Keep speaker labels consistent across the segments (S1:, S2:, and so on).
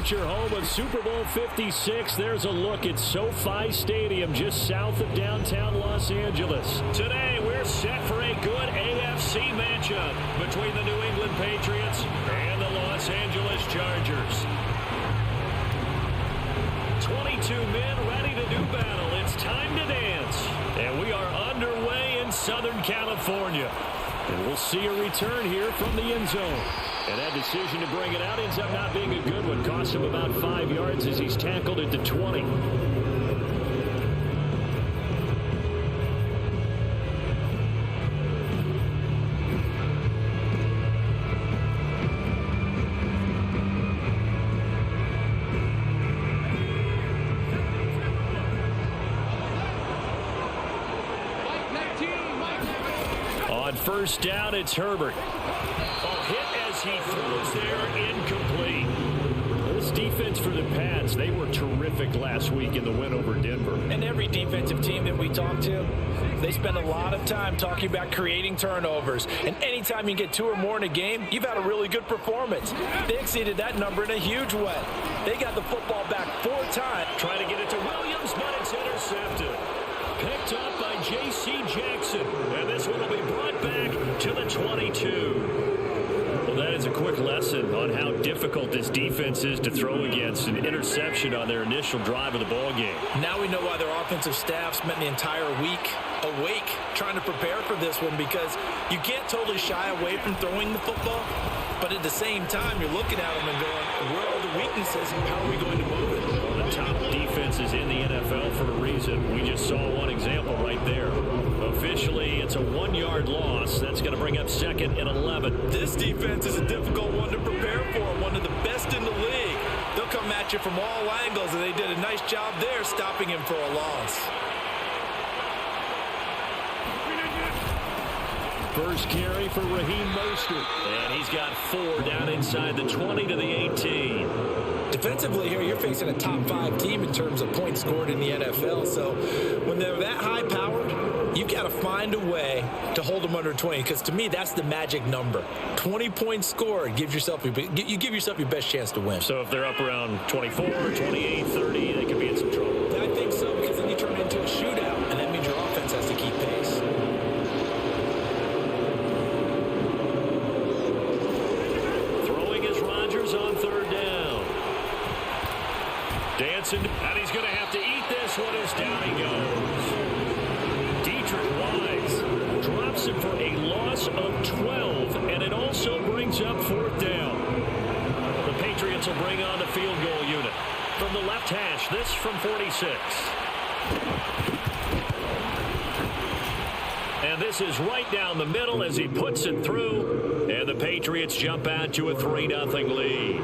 S1: future home of Super Bowl 56. There's a look at SoFi Stadium just south of downtown Los Angeles. Today, we're set for a good AFC matchup between the New England Patriots and the Los Angeles Chargers. 22 men ready to do battle. It's time to dance. And we are underway in Southern California. And we'll see a return here from the end zone. And that decision to bring it out ends up not being a good one. Cost him about 5 yards as he's tackled at the 20. On first down, it's Herbert. Hit as he throws there, incomplete. This defense for the Pats, they were terrific last week in the win over Denver.
S2: And every defensive team that we talk to, they spend a lot of time talking about creating turnovers. And anytime you get 2 or more in a game, you've had a really good performance. They exceeded that number in a huge way. They got the football back 4 times.
S1: Trying to get it to Williams, but it's intercepted. Picked up by J.C. Jackson. And this one will be brought back to the 22. Well, that is a quick lesson on how difficult this defense is to throw against. An interception on their initial drive of the ball game.
S2: Now we know why their offensive staff spent the entire week awake trying to prepare for this one, because you can't totally shy away from throwing the football, but at the same time you're looking at them and going, where are the weaknesses and how are we going to move it?
S1: Well, the top defenses in the NFL for a reason. We just saw one example right there. Officially, it's a 1-yard loss. That's going to bring up 2nd and 11.
S2: This defense is a difficult one to prepare for, one of the best in the league. They'll come at you from all angles, and they did a nice job there stopping him for a loss.
S1: First carry for Raheem Mostert. And he's got 4 down inside the 20 to the 18.
S2: Defensively here, you're facing a top 5 team in terms of points scored in the NFL. So when they're that high-powered, you've got to find a way to hold them under 20, because to me, that's the magic number. 20 points scored, you give yourself your best chance to win.
S1: So if they're up around 24, 28, 30, they could be in some trouble.
S2: I think so, because then you turn it into a shootout, and that means your offense has to keep pace.
S1: On 3rd down. Dancing, and he's going to have to eat this one as down he goes. Dietrich Wise drops him for a loss of 12, and it also brings up 4th down. The Patriots will bring on the field goal unit. From the left hash, this from 46. And this is right down the middle as he puts it through. And the Patriots jump out to a 3-0 lead.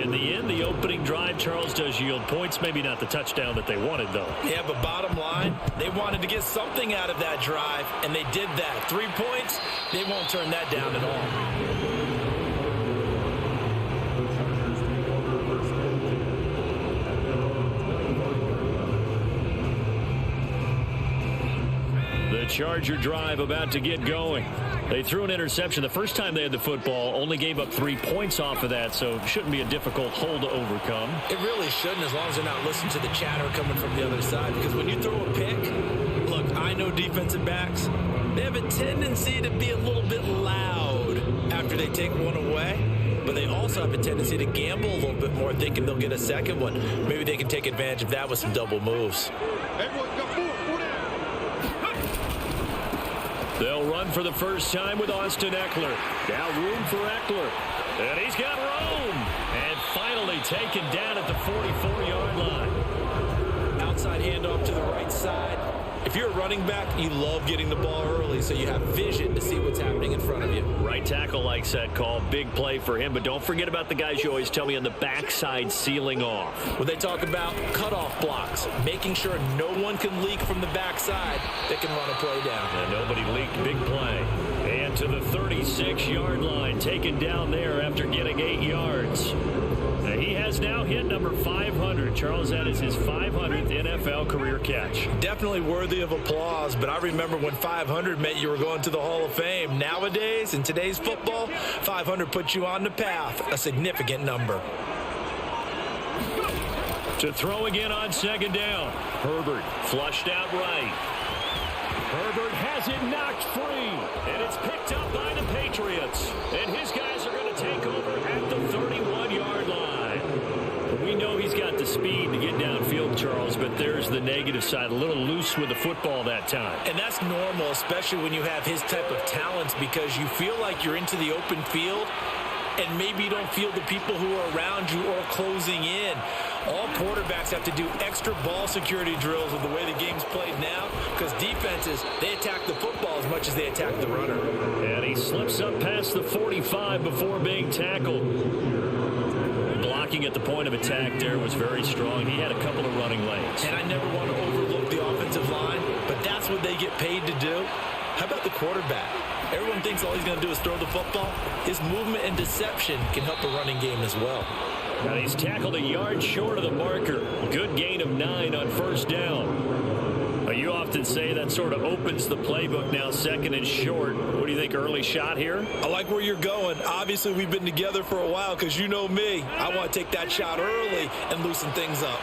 S1: In the end, the opening drive, Charles, does yield points. Maybe not the touchdown that they wanted, though.
S2: Yeah, but bottom line, they wanted to get something out of that drive, and they did that. 3 points, they won't turn that down at all.
S1: Charger drive about to get going. They threw an interception the first time they had the football, only gave up 3 points off of that, so it shouldn't be a difficult hole to overcome.
S2: It really shouldn't, as long as they're not listening to the chatter coming from the other side, because when you throw a pick, look, I know defensive backs, they have a tendency to be a little bit loud after they take one away, but they also have a tendency to gamble a little bit more, thinking they'll get a second one. Maybe they can take advantage of that with some double moves.
S1: They'll run for the first time with Austin Eckler. Now room for Eckler. And he's got room. And finally taken down at the 44-yard line.
S2: Outside handoff to the right side. If you're a running back, you love getting the ball early so you have vision to see what's happening in front of you.
S1: Right tackle likes that call. Big play for him. But don't forget about the guys you always tell me on the backside sealing off.
S2: When they talk about cutoff blocks, making sure no one can leak from the backside that can run a play down.
S1: And nobody leaked. Big play. And to the 36-yard line. Taken down there after getting 8 yards. He has now hit number 500. Charles, that is his 500th NFL career catch.
S2: Definitely worthy of applause, but I remember when 500 meant you were going to the Hall of Fame. Nowadays, in today's football, 500 puts you on the path, a significant number.
S1: To throw again on second down. Herbert flushed out right. Herbert has it knocked free. And it's picked up by the Patriots. And his guys are going to take over at the 31-yard line. We know he's got the speed to get downfield, Charles, but there's the negative side. A little loose with the football that time.
S2: And that's normal, especially when you have his type of talents, because you feel like you're into the open field and maybe you don't feel the people who are around you or closing in. All quarterbacks have to do extra ball security drills with the way the game's played now, because defenses, they attack the football as much as they attack the runner.
S1: And he slips up past the 45 before being tackled. Blocking at the point of attack there was very strong. He had a couple of running lanes.
S2: And I never want to overlook the offensive line, but that's what they get paid to do. How about the quarterback? Everyone thinks all he's going to do is throw the football. His movement and deception can help the running game as well.
S1: Now he's tackled a yard short of the marker. Good gain of 9 on first down. Now you often say that sort of opens the playbook now, second and short. What do you think, early shot here?
S2: I like where you're going. Obviously, we've been together for a while because you know me. I want to take that shot early and loosen things up.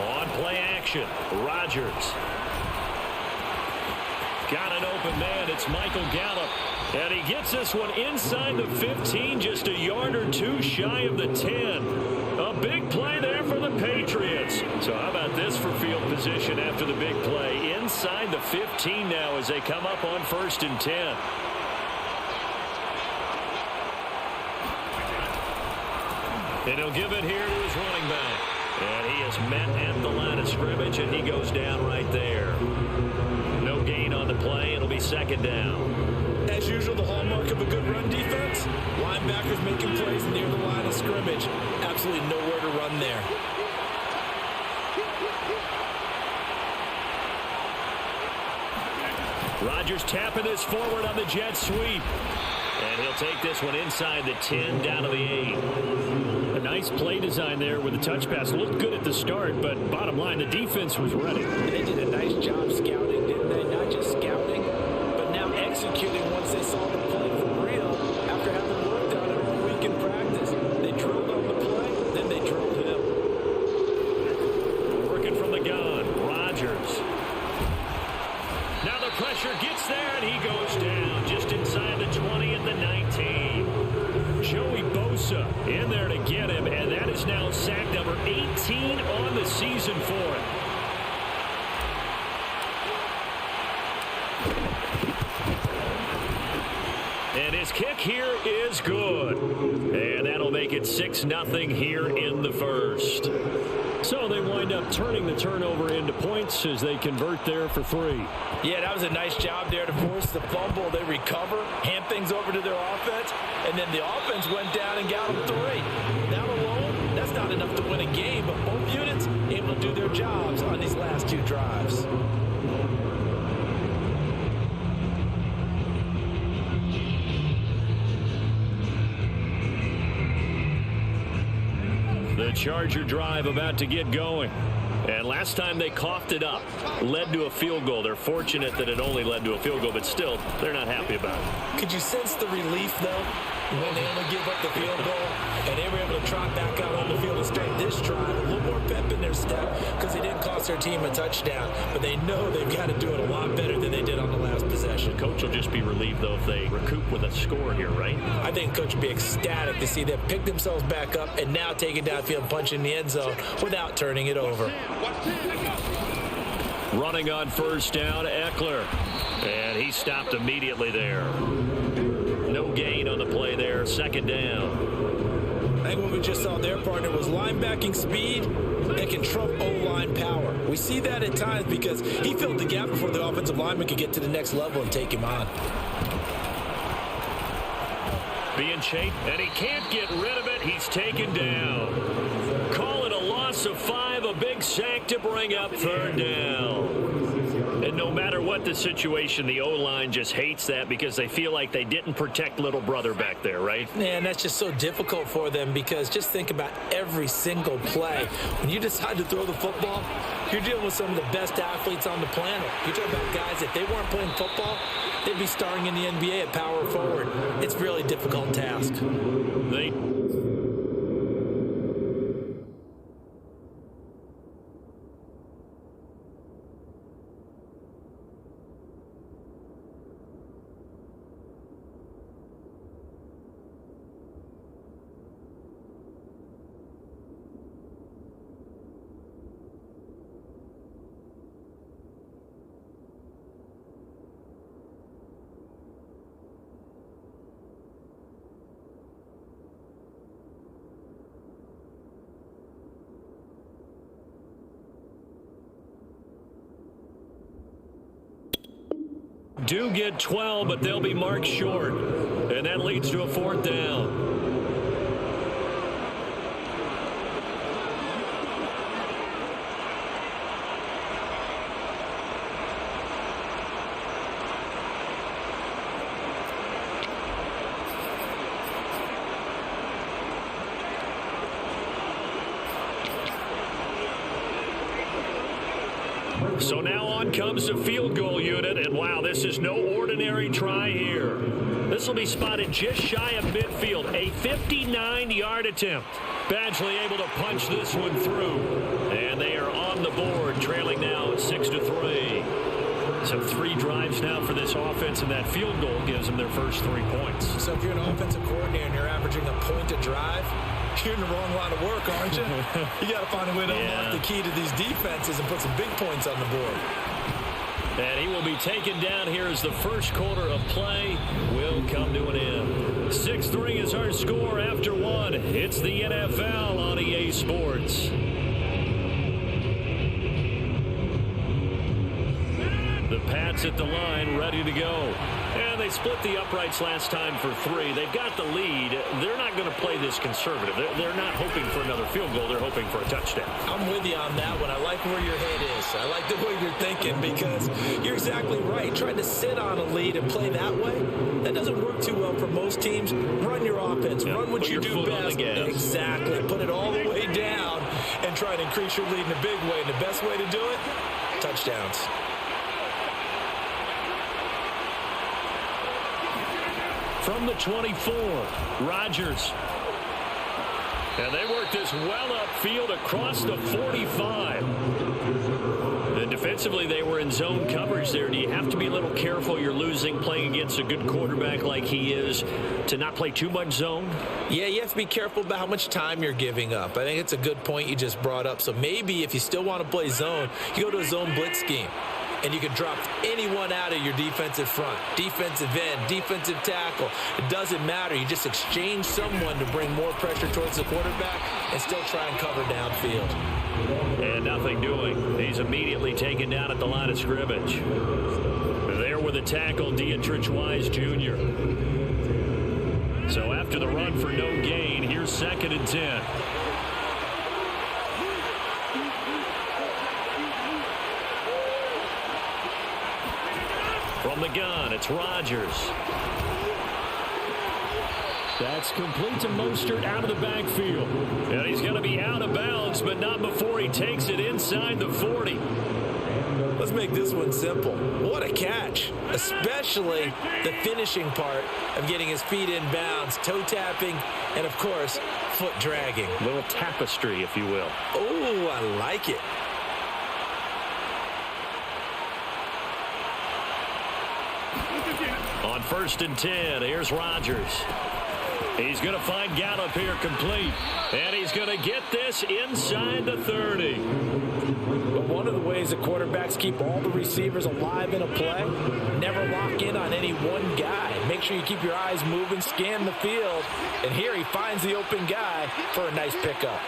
S1: On play action, Rodgers. Got an open man. It's Michael Gallup. And he gets this one inside the 15, just a yard or two shy of the 10. A big play there for the Patriots. So how about this for field position after the big play? Inside the 15 now as they come up on 1st and 10. And he'll give it here to his running back. And he is met at the line of scrimmage, and he goes down right there. No gain on the play. It'll be second down.
S2: As usual, the hallmark of a good run defense, linebackers making plays near the line of scrimmage. Absolutely nowhere to run there.
S1: Rodgers tapping this forward on the jet sweep. And he'll take this one inside the 10, down to the 8. A nice play design there with the touch pass. Looked good at the start, but bottom line, the defense was ready.
S2: They did a nice job scouting, didn't they? Not just scouting, but now executing once they saw the play for real after having worked on it all week in practice. They drilled on the play, then they drilled him.
S1: Working from the gun, Rodgers. Now the pressure gets there, and he goes down just inside the 20 at the 19. Joey Bosa in there to get him, and that is now sack number 18 on the season for him. And his kick here is good. And that'll make it 6-0 here in the first. So they wind up turning the turnover into points as they convert there for 3.
S2: Yeah, that was a nice job there to force the fumble. They recover, hand things over to their offense, and then the offense went down and got them 3. That alone, that's not enough to win a game, but both units able to do their jobs on these last 2 drives.
S1: The Charger drive about to get going. And last time they coughed it up, led to a field goal. They're fortunate that it only led to a field goal, but still, they're not happy about it.
S2: Could you sense the relief, though, when they only give up the field goal and they were able to trot back out on the field and start this drive? A little more pep in their step because they didn't cost their team a touchdown, but they know they've got to do it a lot better than they did on the last possession.
S1: The coach will just be relieved, though, if they recoup with a score here, right?
S2: I think coach will be ecstatic to see them pick themselves back up and now take it downfield and punch in the end zone without turning it over.
S1: Running on first down, Eckler. And he stopped immediately there. No gain on the play there, second down.
S2: I think what we just saw their partner was linebacking speed that can trump O-line power. We see that at times because he filled the gap before the offensive lineman could get to the next level and take him on.
S1: Being chased, and he can't get rid of it. He's taken down. Call it a loss of 5, a big sack to bring up third down. And no matter what the situation, the O-line just hates that because they feel like they didn't protect little brother back there, right?
S2: Man, that's just so difficult for them because just think about every single play. When you decide to throw the football, you're dealing with some of the best athletes on the planet. You're talking about guys, if they weren't playing football, they'd be starring in the NBA at power forward. It's a really difficult task.
S1: Do get 12, but they'll be marked short. And that leads to a 4th down. So now on comes the field goal unit, and wow, this is no ordinary try here. This will be spotted just shy of midfield, a 59-yard attempt. Badgley able to punch this one through, and they are on the board, trailing now 6-3. So 3 drives now for this offense, and that field goal gives them their first 3 points.
S2: So if you're an offensive coordinator and you're averaging a point a drive, you're in the wrong line of work, aren't you? You got to find a way to unlock the key to these defenses and put some big points on the board.
S1: And he will be taken down here as the first quarter of play will come to an end. 6-3 is our score after 1. It's the NFL on EA Sports. The Pats at the line, ready to go. And they split the uprights last time for 3. They've got the lead. They're not going to play this conservative. They're not hoping for another field goal. They're hoping for a touchdown.
S2: I'm with you on that one. I like where your head is. I like the way you're thinking because you're exactly right. Trying to sit on a lead and play that way, that doesn't work too well for most teams. Run your offense. Run what you do best. Exactly. Put it all the way down and try to increase your lead in a big way. And the best way to do it, touchdowns.
S1: From the 24, Rodgers. And they work this well upfield across the 45. And defensively, they were in zone coverage there. Do you have to be a little careful? You're losing playing against a good quarterback like he is to not play too much zone?
S2: Yeah, you have to be careful about how much time you're giving up. I think it's a good point you just brought up. So maybe if you still want to play zone, you go to a zone blitz scheme. And you can drop anyone out of your defensive front, defensive end, defensive tackle. It doesn't matter. You just exchange someone to bring more pressure towards the quarterback and still try and cover downfield.
S1: And nothing doing. He's immediately taken down at the line of scrimmage. There with a tackle, Dietrich Wise Jr. So after the run for no gain, here's 2nd and 10. From the gun, it's Rodgers. That's complete to Mostert out of the backfield. And he's going to be out of bounds, but not before he takes it inside the 40.
S2: Let's make this one simple. What a catch, especially the finishing part of getting his feet in bounds, toe tapping, and, of course, foot dragging.
S1: A little tapestry, if you will.
S2: Oh, I like it.
S1: On 1st and 10, here's Rodgers. He's going to find Gallup here complete. And he's going to get this inside the 30.
S2: But one of the ways that quarterbacks keep all the receivers alive in a play, never lock in on any one guy. Make sure you keep your eyes moving, scan the field. And here he finds the open guy for a nice pickup.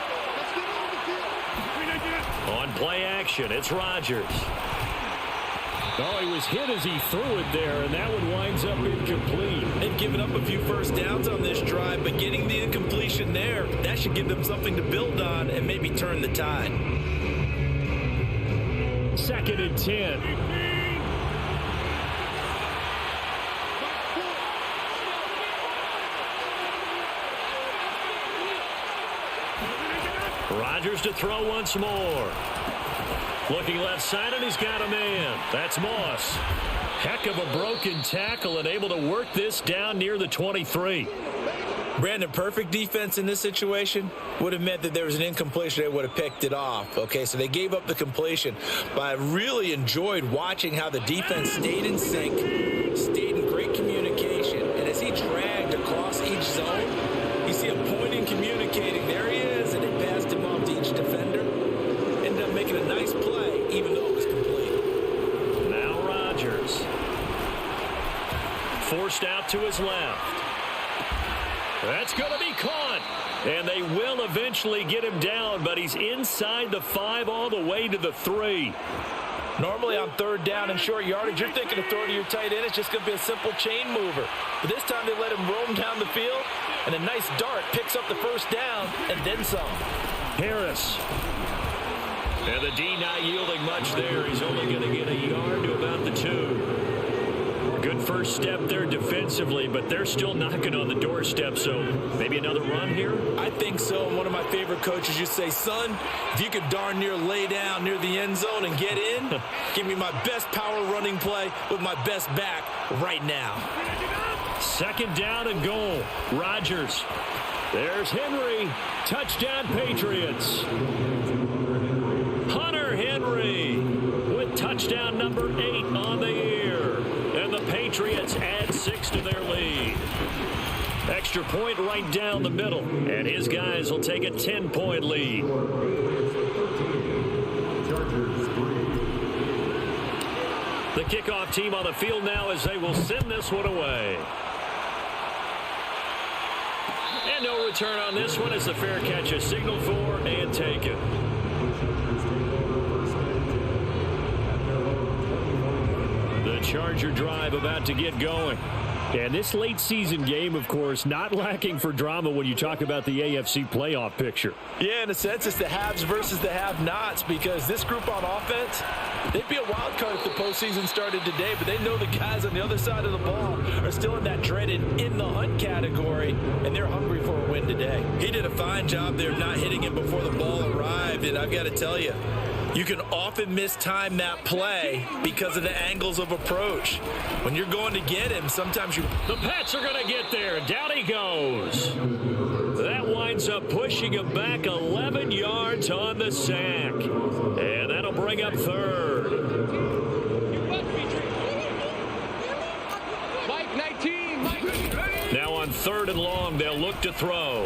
S1: On play action, it's Rodgers. Oh, he was hit as he threw it there, and that one winds up incomplete.
S2: They've given up a few first downs on this drive, but getting the incompletion there, that should give them something to build on and maybe turn the tide.
S1: 2nd and 10. Rodgers to throw once more. Looking left side, and he's got a man. That's Moss. Heck of a broken tackle and able to work this down near the 23.
S2: Brandon, perfect defense in this situation would have meant that there was an incompletion. They would have picked it off. Okay, so they gave up the completion. But I really enjoyed watching how the defense stayed in sync, stayed in great communication. And as he dragged across each zone, you see him pointing, communicating. There he is, and they passed him off to each defender. Ended up making a nice play, even though it was complete.
S1: Now Rodgers. Forced out to his left. That's going to be caught. And they will eventually get him down, but he's inside the 5 all the way to the 3.
S2: Normally on third down and short yardage, you're thinking of throwing to your tight end. It's just going to be a simple chain mover. But this time they let him roam down the field, and a nice dart picks up the first down and then some.
S1: Harris. And the D not yielding much there. He's only going to get a yard to about the 2. Good first step there defensively, but they're still knocking on the doorstep, so maybe another run here?
S2: I think so. And one of my favorite coaches used to say, son, if you could darn near lay down near the end zone and get in, give me my best power running play with my best back right now.
S1: Second down and goal. Rodgers. There's Henry. Touchdown Patriots. Hunter Henry with touchdown number 8 on the year. And the Patriots add 6 to their lead. Extra point right down the middle. And his guys will take a 10-point lead. The kickoff team on the field now as they will send this one away. And no return on this one as the fair catch is signaled for and taken. The Charger drive about to get going. And this late season game, of course, not lacking for drama when you talk about the AFC playoff picture.
S2: Yeah, in a sense, it's the haves versus the have-nots, because this group on offense, they'd be a wild card if the postseason started today, but they know the guys on the other side of the ball are still in that dreaded in the hunt category, and they're hungry for a win today. He did a fine job there not hitting it before the ball arrived, and I've got to tell you, you can often mistime that play because of the angles of approach. When you're going to get him, sometimes you...
S1: The Pats are going to get there. Down he goes. That winds up pushing him back 11 yards on the sack. And that'll bring up third. Now on 3rd and long, they'll look to throw.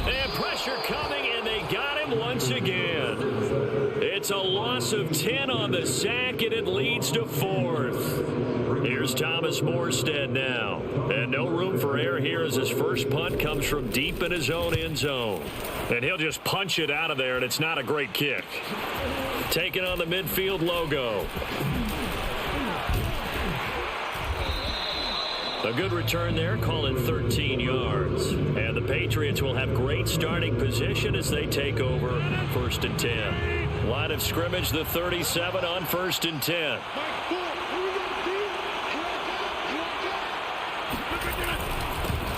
S1: And pressure coming, and they got him once again. It's a loss of 10 on the sack, and it leads to 4th. Here's Thomas Morstead now. And no room for error here as his first punt comes from deep in his own end zone. And he'll just punch it out of there, and it's not a great kick. Taking on the midfield logo. A good return there, calling 13 yards. And the Patriots will have great starting position as they take over 1st and 10. Line of scrimmage, the 37 on 1st and 10.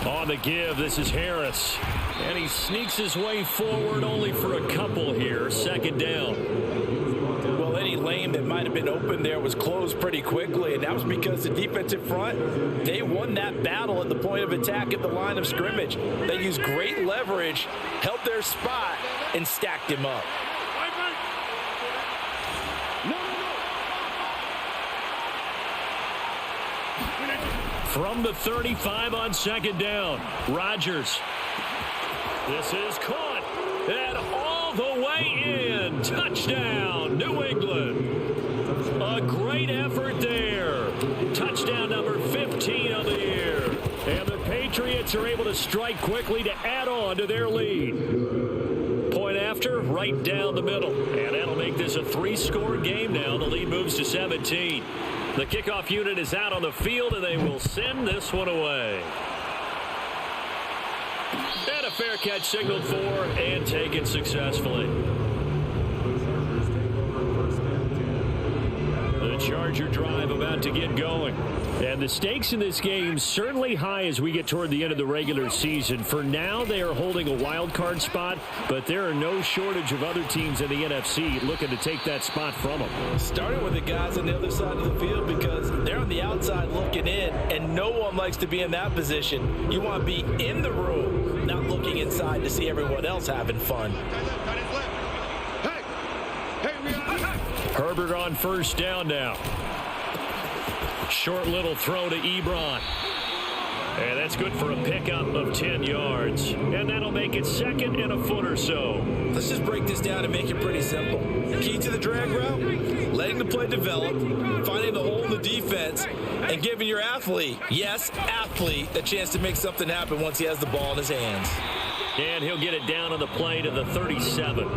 S1: On the give, this is Harris. And he sneaks his way forward only for a couple here. 2nd down.
S2: Well, any lane that might have been open there was closed pretty quickly, and that was because the defensive front, they won that battle at the point of attack at the line of scrimmage. They used great leverage, held their spot, and stacked him up.
S1: From the 35 on 2nd down, Rodgers. This is caught, and all the way in. Touchdown, New England. A great effort there. Touchdown number 15 of the year. And the Patriots are able to strike quickly to add on to their lead. Point after, right down the middle. And that'll make this a 3-score game now. The lead moves to 17. The kickoff unit is out on the field, and they will send this one away. And a fair catch signaled for and taken successfully. The Charger drive about to get going. And the stakes in this game certainly high as we get toward the end of the regular season. For now, they are holding a wild card spot, but there are no shortage of other teams in the NFC looking to take that spot from them.
S2: Starting with the guys on the other side of the field because they're on the outside looking in, and no one likes to be in that position. You want to be in the room, not looking inside to see everyone else having fun.
S1: Herbert on first down now. Short little throw to Ebron. And that's good for a pickup of 10 yards. And that'll make it second and a foot or so.
S2: Let's just break this down and make it pretty simple. Key to the drag route, letting the play develop, finding the hole in the defense, and giving your athlete, yes, athlete, a chance to make something happen once he has the ball in his hands.
S1: And he'll get it down on the play to the 37.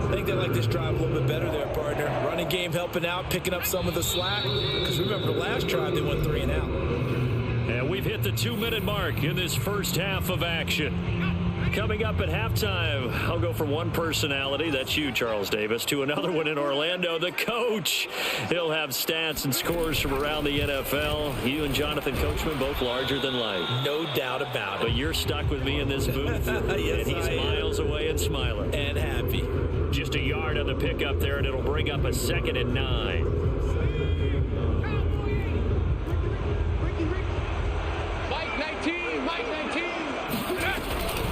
S2: I think they like this drive a little bit better there, partner. Running game helping out, picking up some of the slack. Because remember, the last drive they went 3 and out.
S1: And we've hit the 2-minute mark in this first half of action. Coming up at halftime, I'll go from one personality, that's you, Charles Davis, to another one in Orlando, the coach. He'll have stats and scores from around the NFL. You and Jonathan Coachman, both larger than life.
S2: No doubt about it.
S1: But you're stuck with me in this booth.
S2: Yes,
S1: and he's miles away and smiling.
S2: And happy.
S1: Just a yard on the pickup there, and it'll bring up a 2nd and 9.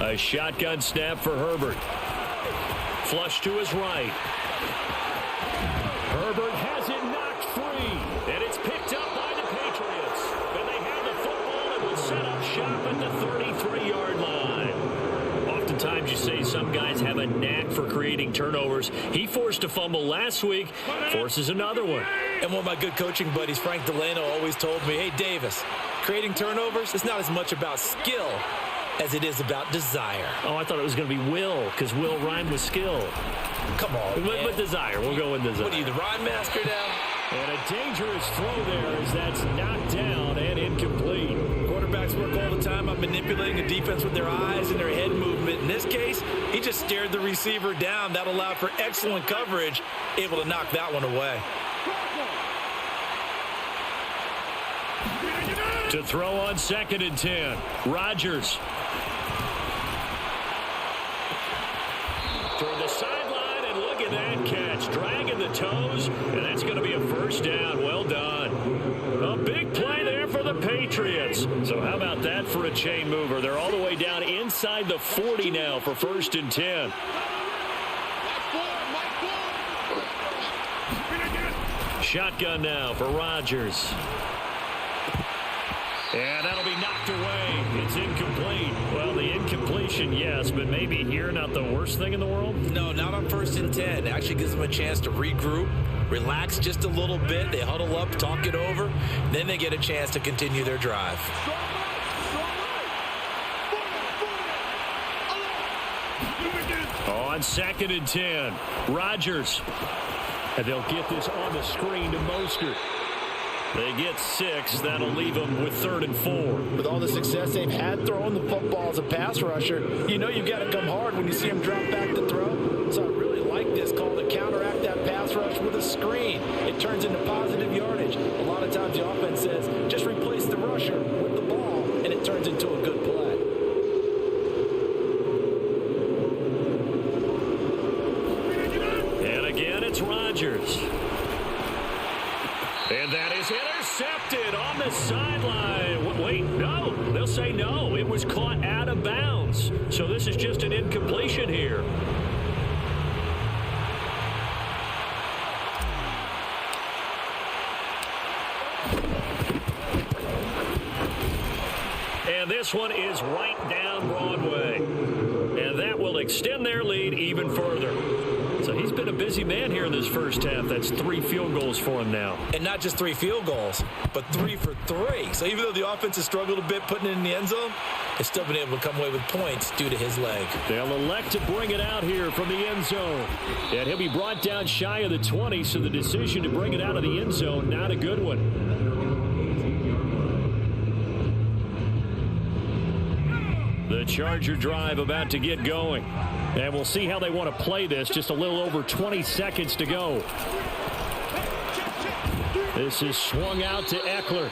S1: A shotgun snap for Herbert. Flush to his right. Herbert has it knocked free. And it's picked up by the Patriots. And they have the football and will set up shop at the 33-yard line. Oftentimes you say some guys have a knack for creating turnovers. He forced a fumble last week, forces another one.
S2: And one of my good coaching buddies, Frank Delano, always told me, hey, Davis, creating turnovers is not as much about skill as it is about desire.
S1: Oh, I thought it was going to be will, because will rhymed with skill.
S2: Come on, man.
S1: With desire. We'll go with desire.
S2: What are you, the rhyme master now?
S1: And a dangerous throw there as that's knocked down and incomplete.
S2: Quarterbacks work all the time on manipulating the defense with their eyes and their head movement. In this case, he just stared the receiver down. That allowed for excellent coverage, able to knock that one away.
S1: To throw on 2nd and 10. Rodgers. Toward the sideline, and look at that catch. Dragging the toes, and that's going to be a first down. Well done. A big play there for the Patriots. So how about that for a chain mover? They're all the way down inside the 40 now for 1st and 10. Shotgun now for Rodgers. And that'll be knocked away. It's incomplete. Well, the incompletion, yes, but maybe here not the worst thing in the world?
S2: No, not on 1st and 10. Actually gives them a chance to regroup, relax just a little bit. They huddle up, talk it over. Then they get a chance to continue their drive.
S1: On 2nd and 10, Rodgers. And they'll get this on the screen to Mostert. They get 6. That'll leave them with 3rd and 4.
S3: With all the success they've had throwing the football as a pass rusher, you know you've got to come hard when you see them drop back to throw. So I really like this call to counteract that pass rush with a screen. It turns into positive yardage. A lot of times the offense says, just replace the rusher with the ball, and it turns into a good play.
S1: And again, it's Rodgers. And that is intercepted on the sideline. Wait, no. They'll say no. It was caught out of bounds. So this is just an incompletion here. And this one is right down Broadway. And that will extend their lead even further. So he's been a busy man here in this first half. That's 3 field goals for him now.
S2: And not just 3 field goals, but 3 for 3. So even though the offense has struggled a bit putting it in the end zone, it's still been able to come away with points due to his leg.
S1: They'll elect to bring it out here from the end zone. And he'll be brought down shy of the 20, so the decision to bring it out of the end zone, not a good one. The Charger drive about to get going. And we'll see how they want to play this. Just a little over 20 seconds to go. This is swung out to Eckler.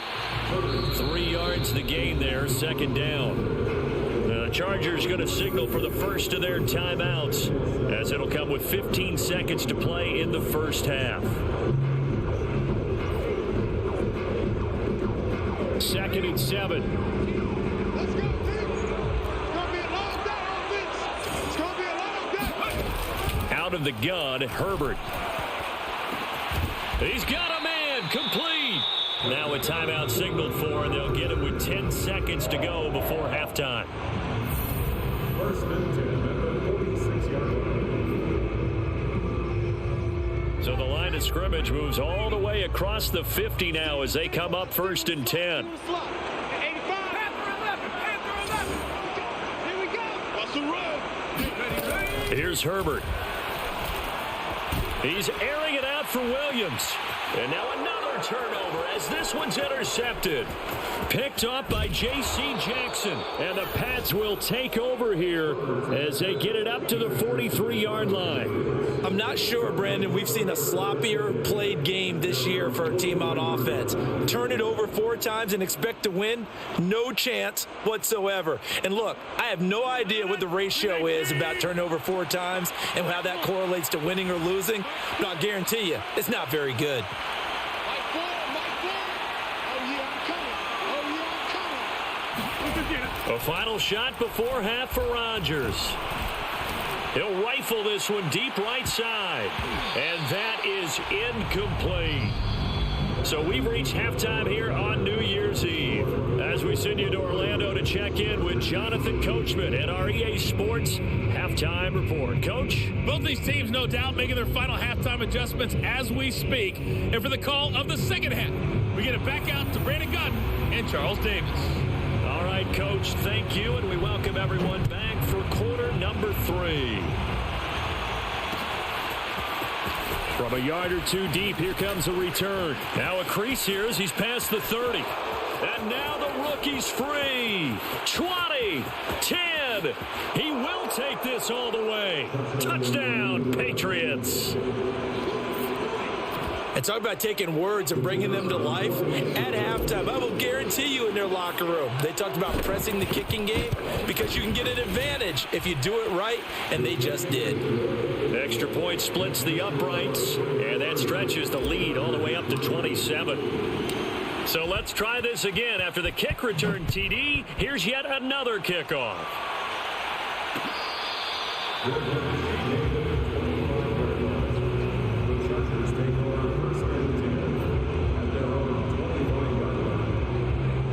S1: 3 yards to gain there, second down. The Chargers going to signal for the first of their timeouts, as it'll come with 15 seconds to play in the first half. Second and 7.
S4: Let's go, team. It's going to be a long day on this. It's going to be a long day.
S1: Out of the gun, Herbert. He's got a man, complete. Now a timeout signaled for, and they'll get it with 10 seconds to go before halftime.
S5: First and 10 at the 46-yard line.
S1: So the line of scrimmage moves all the way across the 50 now as they come up first and 10. Here's Herbert. He's airing it out for Williams. And now another turnover as this one's intercepted. Picked off by J.C. Jackson. And the Pats will take over here as they get it up to the 43-yard line.
S2: I'm not sure, Brandon. We've seen a sloppier played game this year for our team on offense. Turn it over 4 times and expect to win? No chance whatsoever. And look, I have no idea what the ratio is about turnover 4 times and how that correlates to winning or losing. But I'll guarantee you, it's not very good.
S1: A final shot before half for Rodgers. He'll rifle this one deep right side. And that is incomplete. So we've reached halftime here on New Year's Eve. As we send you to Orlando to check in with Jonathan Coachman at our EA Sports Halftime Report. Coach?
S6: Both these teams, no doubt, making their final halftime adjustments as we speak. And for the call of the second half, we get it back out to Brandon Gunn and Charles Davis.
S1: All right, Coach, thank you, and we welcome everyone back for quarter number 3. From a yard or 2 deep, here comes a return. Now a crease here as he's past the 30. And now the rookie's free. 20, 10. He will take this all the way. Touchdown, Patriots.
S2: And talk about taking words and bringing them to life. At halftime, I will guarantee you in their locker room, they talked about pressing the kicking game because you can get an advantage if you do it right, and they just did.
S1: Extra point splits the uprights, and that stretches the lead all the way up to 27. So let's try this again. After the kick return, TD, here's yet another kickoff.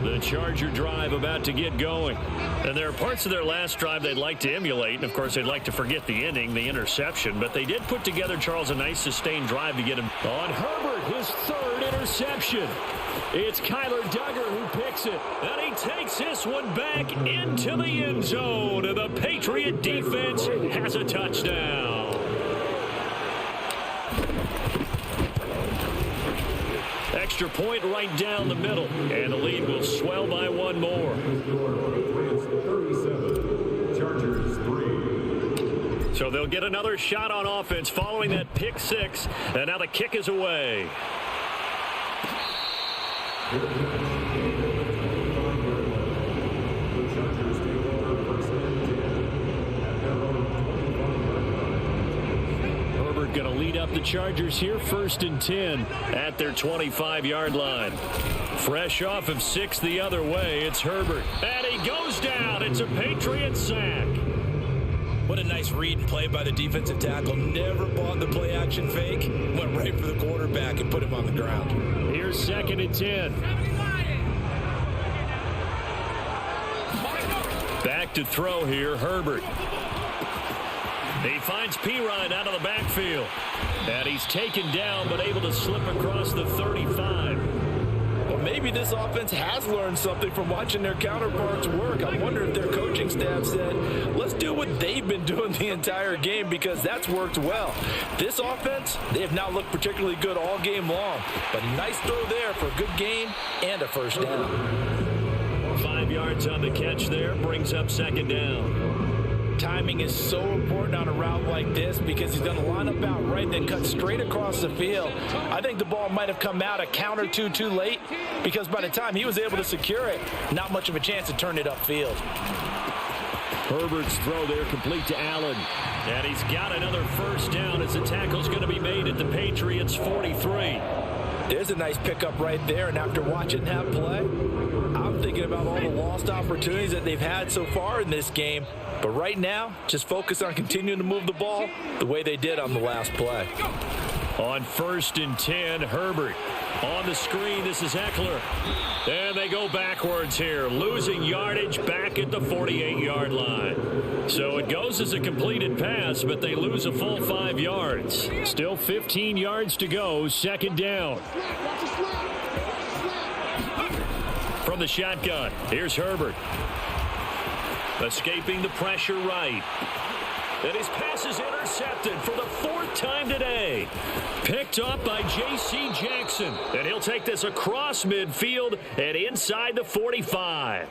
S1: The Charger drive about to get going. And there are parts of their last drive they'd like to emulate. And, of course, they'd like to forget the inning, the interception. But they did put together, Charles, a nice sustained drive to get him on Herbert, his 3rd interception. It's Kyler Duggar who picks it. And he takes this one back into the end zone. And the Patriot defense has a touchdown. Extra point right down the middle. And the lead will swell by 1 more. So they'll get another shot on offense following that pick 6. And now the kick is away. Herbert going to lead up the Chargers here, 1st and 10 at their 25-yard line. Fresh off of 6 the other way, it's Herbert. And he goes down. It's a Patriot sack.
S2: What a nice read and play by the defensive tackle. Never bought the play-action fake. Went right for the quarterback and put him on the ground.
S1: Here's 2nd and 10. Back to throw here, Herbert. He finds Pirine out of the backfield. And he's taken down but able to slip across the 35.
S3: Well, maybe this offense has learned something from watching their counterparts work. I wonder if their coaching staff said, let's do what they've been doing the entire game because that's worked well. This offense, they have not looked particularly good all game long. But nice throw there for a good game and a first down.
S1: 5 yards on the catch there, brings up 2nd down.
S3: timing is so important on a route like this because he's going to line up out right, then cut straight across the field. I think the ball might have come out a count or two too late because by the time he was able to secure it, not much of a chance to turn it upfield.
S1: Herbert's throw there complete to Allen. And he's got another first down as the tackle's going to be made at the Patriots 43.
S3: There's a nice pickup right there, and after watching that play, I'm thinking about all the lost opportunities that they've had so far in this game. But right now, just focus on continuing to move the ball the way they did on the last play.
S1: On 1st and 10, Herbert. On the screen, this is Eckler. And they go backwards here, losing yardage back at the 48-yard line. So it goes as a completed pass, but they lose a full 5 yards. Still 15 yards to go, 2nd down. From the shotgun, here's Herbert. Escaping the pressure right. And his pass is intercepted for the 4th time today. Picked up by J.C. Jackson. And he'll take this across midfield and inside the 45.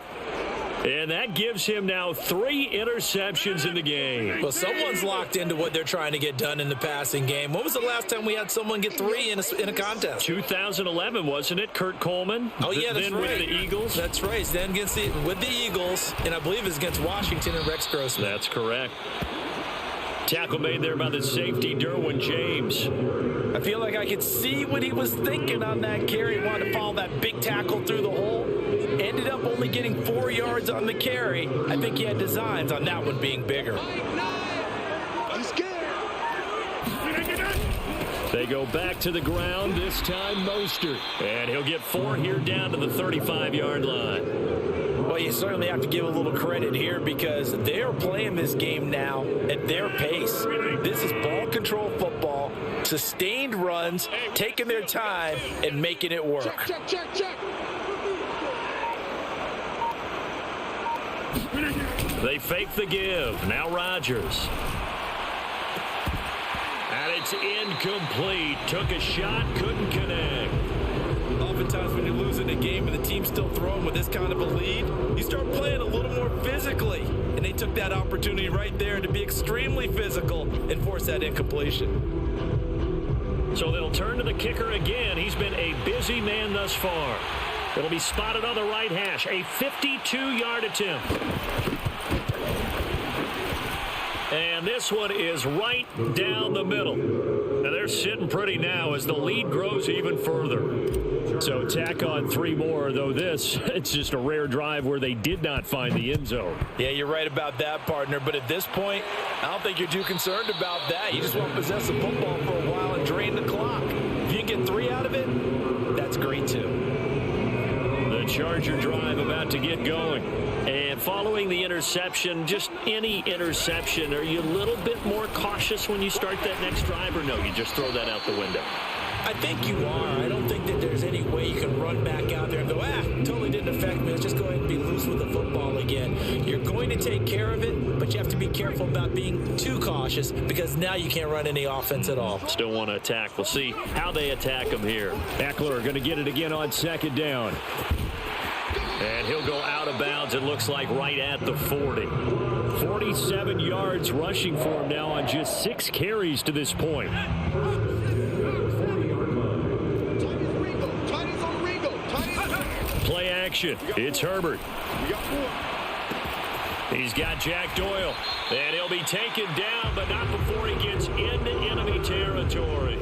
S1: And that gives him now 3 interceptions in the game.
S2: Well, someone's locked into what they're trying to get done in the passing game. When was the last time we had someone get 3 in a contest?
S1: 2011, wasn't it? Kurt Coleman?
S2: Oh, yeah, that's
S1: then
S2: right.
S1: with the Eagles?
S2: That's right. Then with the Eagles, and I believe it's against Washington and Rex Grossman.
S1: That's correct. Tackle made there by the safety, Derwin James.
S3: I feel like I could see what he was thinking on that carry. He wanted to follow that big tackle through the hole. Ended up only getting 4 yards on the carry. I think he had designs on that one being bigger.
S1: They go back to the ground, this time Mostert. And he'll get 4 here down to the 35-yard line.
S3: Well, you certainly have to give a little credit here because they are playing this game now at their pace. This is ball control football, sustained runs, taking their time, and making it work.
S4: Check.
S1: They fake the give. Now Rodgers. And it's incomplete. Took a shot, couldn't connect.
S2: Oftentimes when you're losing a game and the team's still throwing with this kind of a lead, you start playing a little more physically. And they took that opportunity right there to be extremely physical and force that incompletion.
S1: So they'll turn to the kicker again. He's been a busy man thus far. It'll be spotted on the right hash. A 52-yard attempt. And this one is right down the middle. And they're sitting pretty now as the lead grows even further. So tack on 3 more, though it's just a rare drive where they did not find the end zone.
S3: Yeah, you're right about that, partner. But at this point, I don't think you're too concerned about that. You just want to possess the football for a while and drain the clock. If you can get 3 out of it, that's great too.
S1: The Charger drive about to get going. And following the interception, just any interception, are you a little bit more cautious when you start that next drive, or no, you just throw that out the window?
S2: I think you are. I don't think that there's any way you can run back out there and go, totally didn't affect me. Let's just go ahead and be loose with the football again. You're going to take care of it, but you have to be careful about being too cautious because now you can't run any offense at all.
S1: Still want to attack. We'll see how they attack them here. Eckler going to get it again on 2nd down. And he'll go out of bounds, it looks like, right at the 40. 47 yards rushing for him now on just 6 carries to this point. Play action. It's Herbert. He's got Jack Doyle. And he'll be taken down, but not before he gets into enemy territory.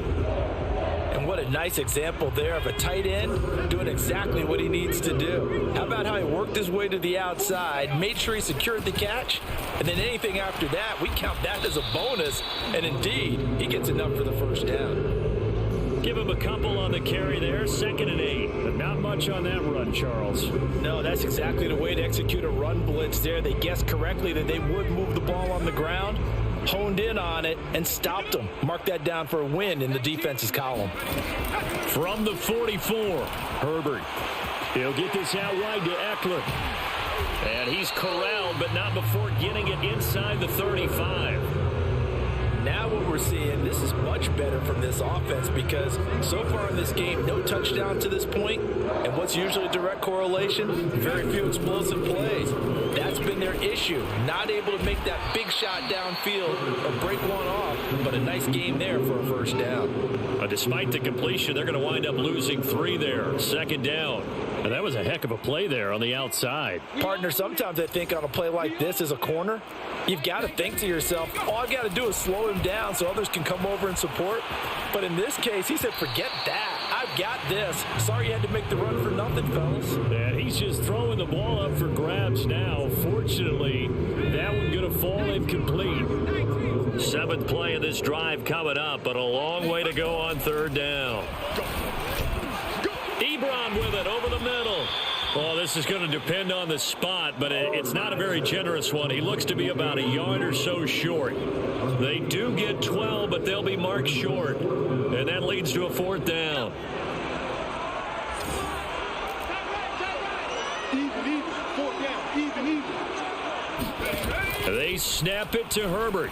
S3: And what a nice example there of a tight end doing exactly what he needs to do. How about how he worked his way to the outside, made sure he secured the catch, and then anything after that, we count that as a bonus. And indeed, he gets enough for the first down.
S1: Give him a couple on the carry there, 2nd and 8. But not much on that run, Charles.
S3: No, that's exactly the way to execute a run blitz there. They guessed correctly that they would move the ball on the ground, honed in on it, and stopped them. Mark that down for a win in the defense's column.
S1: From the 44, Herbert. He'll get this out wide to Eckler. And he's corralled, but not before getting it inside the 35.
S3: Now what we're seeing, this is much better from this offense because so far in this game, no touchdown to this point, and what's usually a direct correlation, very few explosive plays. That's been their
S2: issue. Not able to make that big shot downfield or break one off, but a nice game there for a first down.
S1: Despite the completion, they're going to wind up losing 3 there. Second down. And that was a heck of a play there on the outside.
S3: Partner, sometimes I think on a play like this as a corner, you've got to think to yourself, all I've got to do is slow him down so others can come over and support. But in this case, he said, forget that. I've got this. Sorry you had to make the run for nothing, fellas.
S1: And he's just throwing the ball up for grabs now. Fortunately, that one going to fall incomplete. 7th play of this drive coming up, but a long way to go on 3rd down. Ebron with it over the middle. Well, this is going to depend on the spot, but it's not a very generous one. He looks to be about a yard or so short. They do get 12, but they'll be marked short. And that leads to a 4th down. They snap it to Herbert.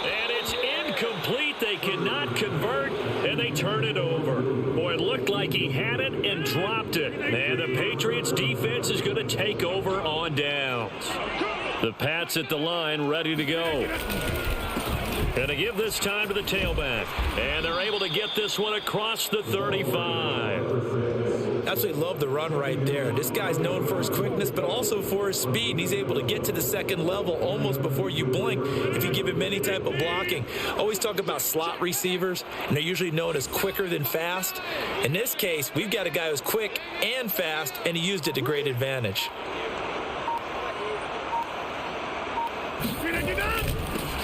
S1: And it's incomplete. They cannot convert, and they turn it over. Boy, it looked like he had it and dropped it. And the Patriots defense is going to take over on downs. The Pats at the line, ready to go. Going to give this time to the tailback. And they're able to get this one across the 35.
S2: Absolutely love the run right there. This guy's known for his quickness, but also for his speed. He's able to get to the second level almost before you blink if you give him any type of blocking. Always talk about slot receivers, and they're usually known as quicker than fast. In this case, we've got a guy who's quick and fast, and he used it to great advantage.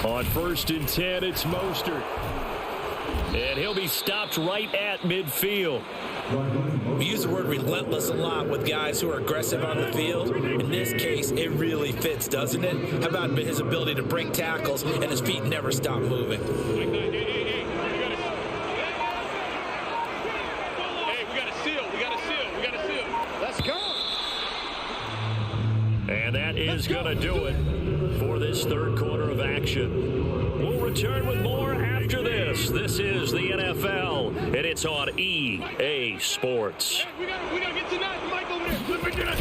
S1: On 1st and 10, it's Mostert. And he'll be stopped right at midfield.
S2: We use the word relentless a lot with guys who are aggressive on the field. In this case, it really fits, doesn't it? How about his ability to break tackles and his feet never stop moving?
S4: Hey, we got a seal. Let's go.
S1: And that is going to do it for this 3rd quarter of action. We'll return with more after this. This is the NFL, and it's on EA Sports.
S4: We gotta get to that, Mike over there.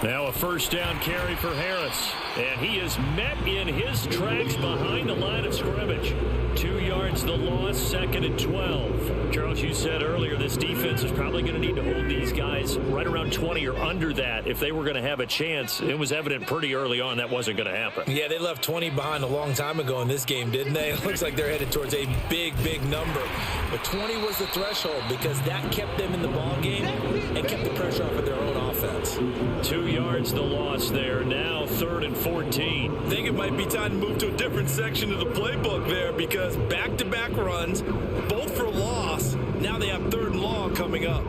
S1: Now a 1st down carry for Harris. And he is met in his tracks behind the line of scrimmage. 2 yards the loss, 2nd and 12. Charles, you said earlier this defense is probably going to need to hold these guys right around 20 or under that if they were going to have a chance. It was evident pretty early on that wasn't going to happen.
S2: Yeah, they left 20 behind a long time ago in this game, didn't they? It looks like they're headed towards a big, big number. But 20 was the threshold because that kept them in the ball game and kept the pressure off of their own offense.
S1: 2 yards the loss there. Now 3rd and 14.
S2: I think it might be time to move to a different section of the playbook there because back-to-back runs, both for loss. Now they have 3rd and long coming up.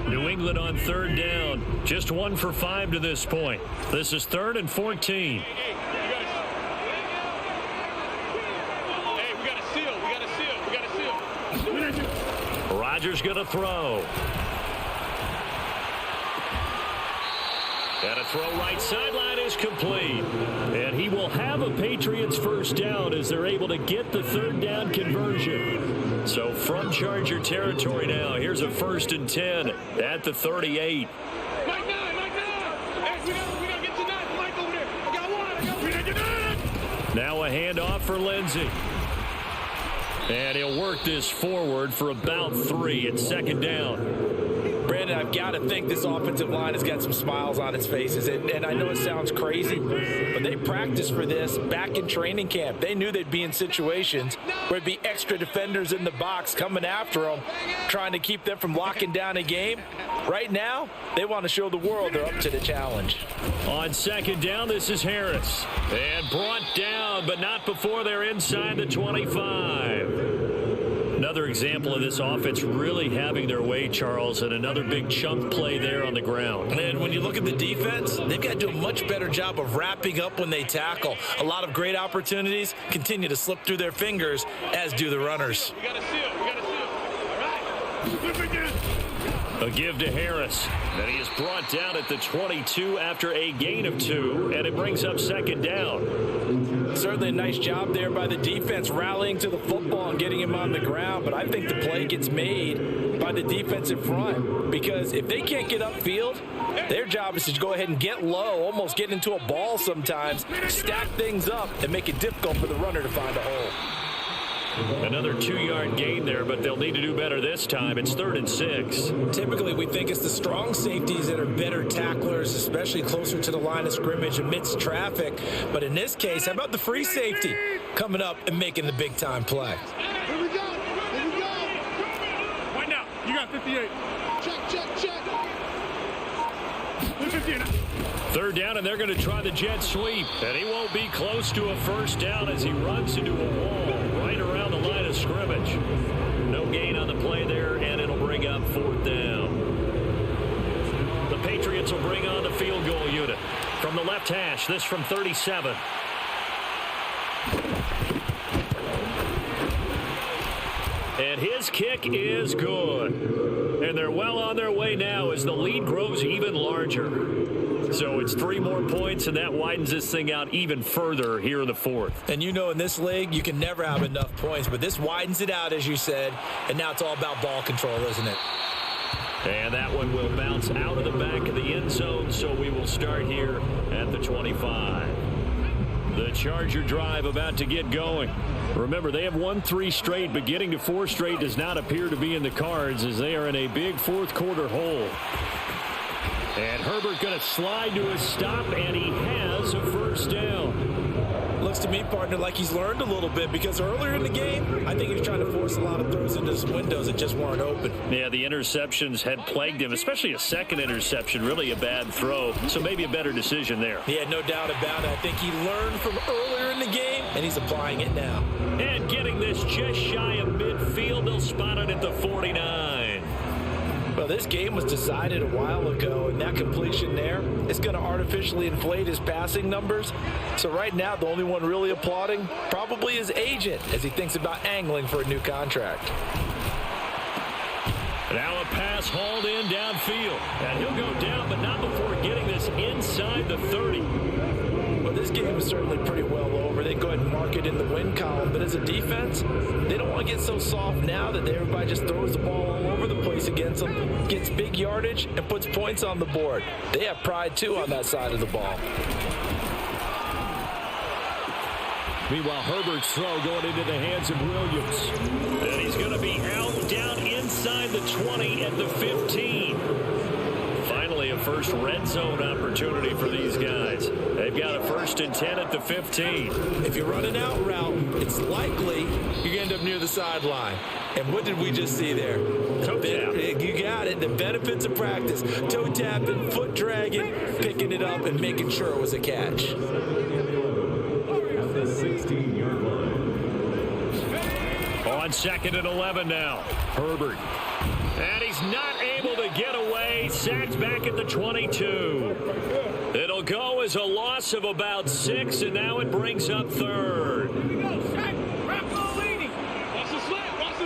S1: New England on 3rd down. Just 1 for 5 to this point. This is 3rd and 14.
S4: Hey, we got a seal.
S1: Rodgers going to throw. And a throw right sideline is complete. And he will have a Patriots 1st down as they're able to get the 3rd down conversion. So from Charger territory now, here's a 1st and 10 at the 38.
S4: Mike 9. Hey, we gotta get to 9. Mike over there. I got one. We gotta get 9.
S1: Now a handoff for Lindsey. And he'll work this forward for about 3 at 2nd down.
S3: Brandon, I've got to think this offensive line has got some smiles on its faces. And I know it sounds crazy, but they practiced for this back in training camp. They knew they'd be in situations where it'd be extra defenders in the box coming after them, trying to keep them from locking down a game. Right now, they want to show the world they're up to the challenge.
S1: On 2nd down, this is Harris. And brought down, but not before they're inside the 25. Another example of this offense really having their way, Charles, and another big chunk play there on the ground.
S2: And when you look at the defense, they've got to do a much better job of wrapping up when they tackle. A lot of great opportunities continue to slip through their fingers, as do the runners.
S4: We got a seal. All right.
S1: A give to Harris. And he is brought down at the 22 after a gain of 2, and it brings up 2nd down.
S3: Certainly a nice job there by the defense rallying to the football and getting him on the ground, but I think the play gets made by the defensive front, because if they can't get upfield, their job is to go ahead and get low, almost get into a ball sometimes, stack things up, and make it difficult for the runner to find a hole.
S1: Another 2-yard gain there, but they'll need to do better this time. It's 3rd and 6.
S2: Typically, we think it's the strong safeties that are better tacklers, especially closer to the line of scrimmage amidst traffic. But in this case, how about the free safety coming up and making the big-time play?
S4: Here we go. Here we go.
S6: Right now, you got 58.
S4: Check.
S6: 58.
S1: 3rd down, and they're going to try the jet sweep. And he won't be close to a first down as he runs into a wall right around the line of scrimmage. No gain on the play there, and it'll bring up 4th down. The Patriots will bring on the field goal unit. From the left hash, this from 37. And his kick is good. And they're well on their way now as the lead grows even larger. So it's 3 more points, and that widens this thing out even further here in the 4th.
S2: And you know, in this league, you can never have enough points, but this widens it out, as you said, and now it's all about ball control, isn't it?
S1: And that one will bounce out of the back of the end zone, so we will start here at the 25. The Charger drive about to get going. Remember, they have won 3 straight, but getting to 4 straight does not appear to be in the cards as they are in a big 4th quarter hole. And Herbert going to slide to a stop, and he has a first down.
S2: Looks to me, partner, like he's learned a little bit, because earlier in the game, I think he was trying to force a lot of throws into his windows that just weren't open.
S1: Yeah, the interceptions had plagued him, especially a second interception, really a bad throw. So maybe a better decision there.
S2: Yeah, no doubt about it. I think he learned from earlier in the game, and he's applying it now.
S1: And getting this just shy of midfield, they'll spot it at the 49.
S3: Well, this game was decided a while ago, and that completion there is going to artificially inflate his passing numbers. So right now, the only one really applauding probably his agent as he thinks about angling for a new contract.
S1: Now a pass hauled in downfield. And he'll go down, but not before getting this inside the 30.
S3: Well, this game is certainly pretty well over. They go ahead and mark it in the win column. But as a defense, they don't want to get so soft now that everybody just throws the ball all over the place against them, gets big yardage, and puts points on the board. They have pride, too, on that side of the ball.
S1: Meanwhile, Herbert's throw going into the hands of Williams. And he's going to be out down inside the 20 at the 15. Finally, a first red zone opportunity for these guys. They've got a 1st and 10 at the 15.
S2: If you run an out route, it's likely you end up near the sideline. And what did we just see there?
S1: Toe tap.
S2: You got it. The benefits of practice. Toe tapping, foot dragging, picking it up, and making sure it was a catch.
S5: At the 16-yard line.
S1: On 2nd and 11 now. Herbert. And he's not able to get away. Sacked back at the 22. It'll go as a loss of about 6, and now it brings up 3rd.
S6: Watch the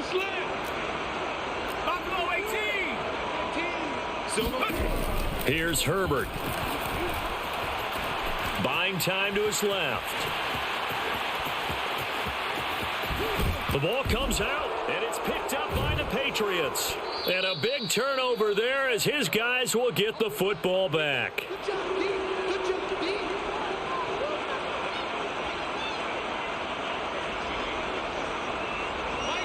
S6: slant. Buffalo 18.
S1: Here's Herbert. Buying time to his left. The ball comes out, and it's picked up by the Patriots. And a big turnover there as his guys will get the football back.
S4: Good job, D. Good job, D.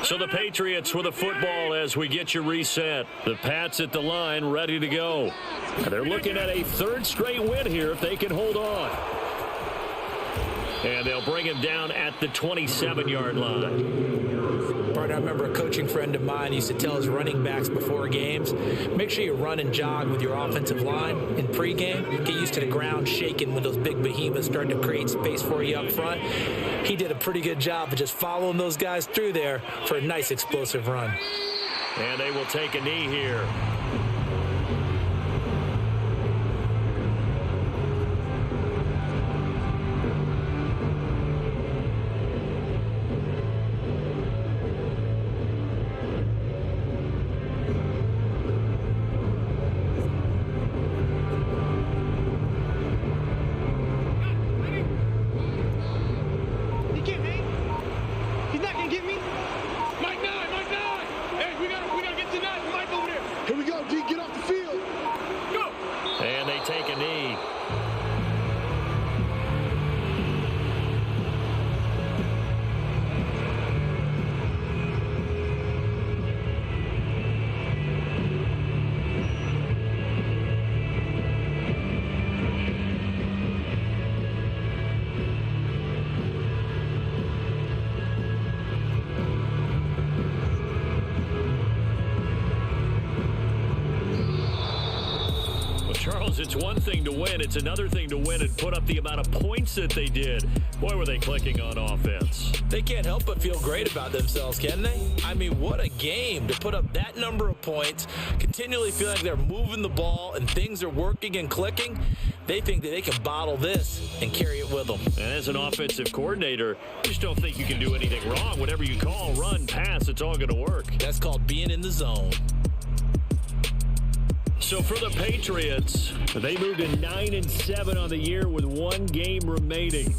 S1: So the Patriots with the football as we get you reset. The Pats at the line ready to go. And they're looking at a 3rd straight win here if they can hold on. And they'll bring him down at the 27-yard line.
S2: Partner, I remember a coaching friend of mine used to tell his running backs before games, make sure you run and jog with your offensive line in pregame. Get used to the ground shaking when those big behemoths start to create space for you up front. He did a pretty good job of just following those guys through there for a nice explosive run.
S1: And they will take a knee here.
S6: He's not gonna get me. Mike 9. Hey, we gotta get to 9. Mike
S1: It's one thing to win. It's another thing to win and put up the amount of points that they did. Boy, were they clicking on offense.
S2: They can't help but feel great about themselves, can they? I mean, what a game to put up that number of points, continually feel like they're moving the ball and things are working and clicking. They think that they can bottle this and carry it with them.
S1: And as an offensive coordinator, you just don't think you can do anything wrong. Whatever you call, run, pass, it's all going to work.
S2: That's called being in the zone.
S1: So for the Patriots, they moved to 9-7 on the year with one game remaining.